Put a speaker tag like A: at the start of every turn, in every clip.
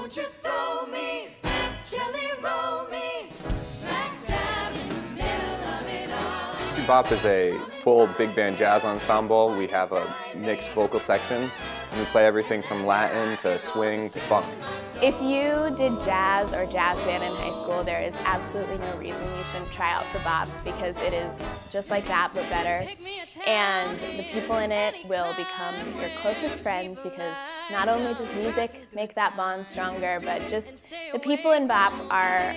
A: Won't you throw me, jelly roll me, smack dab in the middle of it all.
B: bOp is a full big band jazz ensemble. We have a mixed vocal section, and we play everything from Latin to swing to funk.
C: If you did jazz or jazz band in high school, there is absolutely no reason you shouldn't try out for bOp, because it is just like that but better. And the people in it will become your closest friends, because not only does music make that bond stronger, but just the people in bOp are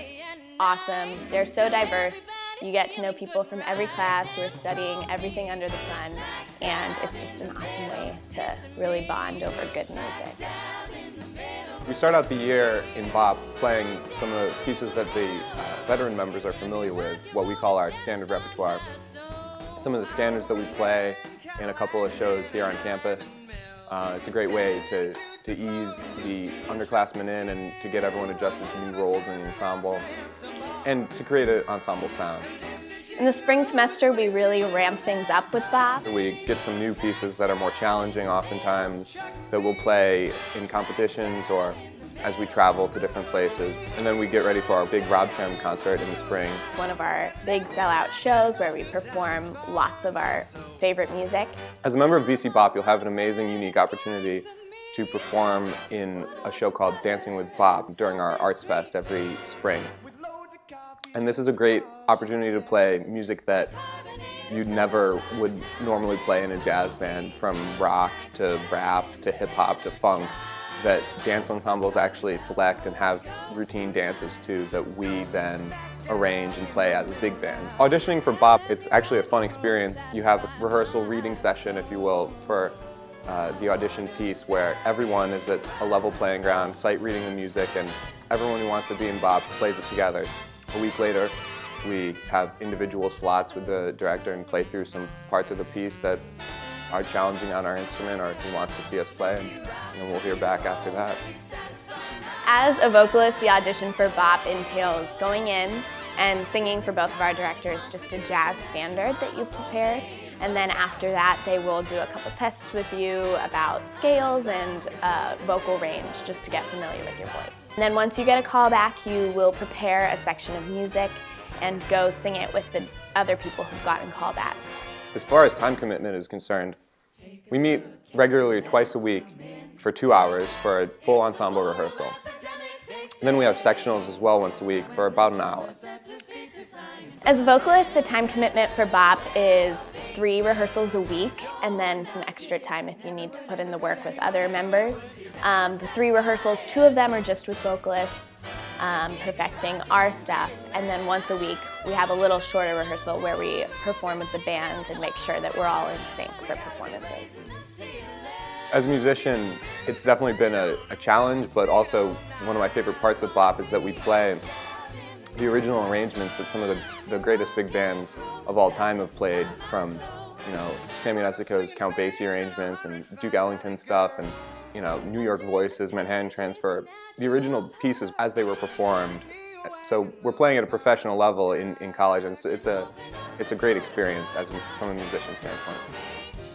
C: awesome. They're so diverse. You get to know people from every class who are studying everything under the sun, and it's just an awesome way to really bond over good music.
B: We start out the year in bOp playing some of the pieces that the veteran members are familiar with, what we call our standard repertoire. Some of the standards that we play in a couple of shows here on campus. It's a great way to ease the underclassmen in and to get everyone adjusted to new roles in the ensemble, and to create an ensemble sound.
C: In the spring semester, we really ramp things up with bOp.
B: We get some new pieces that are more challenging oftentimes, that we'll play in competitions or as we travel to different places. And then we get ready for our big Rob Shem concert in the spring.
C: It's one of our big sellout shows where we perform lots of our favorite music.
B: As a member of BC bOp, you'll have an amazing, unique opportunity to perform in a show called Dancing with bOp during our Arts Fest every spring. And this is a great opportunity to play music that you never would normally play in a jazz band, from rock to rap to hip-hop to funk, that dance ensembles actually select and have routine dances to that we then arrange and play as a big band. Auditioning for bOp, it's actually a fun experience. You have a rehearsal reading session, if you will, for the audition piece, where everyone is at a level playing ground, sight reading the music, and everyone who wants to be in bOp plays it together. A week later, we have individual slots with the director and play through some parts of the piece that are challenging on our instrument or he wants to see us play, and we'll hear back after that.
C: As a vocalist, the audition for bOp entails going in and singing for both of our directors just a jazz standard that you've prepared. And then after that, they will do a couple tests with you about scales and vocal range, just to get familiar with your voice. And then once you get a call back, you will prepare a section of music and go sing it with the other people who've gotten called back.
B: As far as time commitment is concerned, we meet regularly twice a week for 2 hours for a full ensemble rehearsal. And then we have sectionals as well once a week for about an hour.
C: As a vocalist, the time commitment for bOp is 3 rehearsals a week, and then some extra time if you need to put in the work with other members. The 3 rehearsals, 2 of them are just with vocalists, perfecting our stuff, and then once a week we have a little shorter rehearsal where we perform with the band and make sure that we're all in sync for performances.
B: As a musician, it's definitely been a challenge, but also one of my favorite parts of bOp is that we play the original arrangements that some of the greatest big bands of all time have played, from, you know, Sammy Nessico's Count Basie arrangements and Duke Ellington stuff, and, you know, New York Voices, Manhattan Transfer, the original pieces as they were performed. So we're playing at a professional level in college, and it's a great experience from a musician standpoint.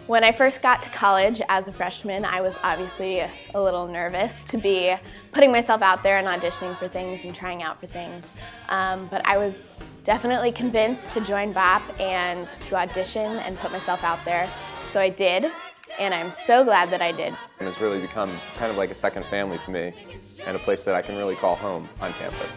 C: When I first got to college as a freshman, I was obviously a little nervous to be putting myself out there and auditioning for things and trying out for things. But I was definitely convinced to join bOp and to audition and put myself out there. So I did, and I'm so glad that I did.
B: And it's really become kind of like a second family to me, and a place that I can really call home on campus.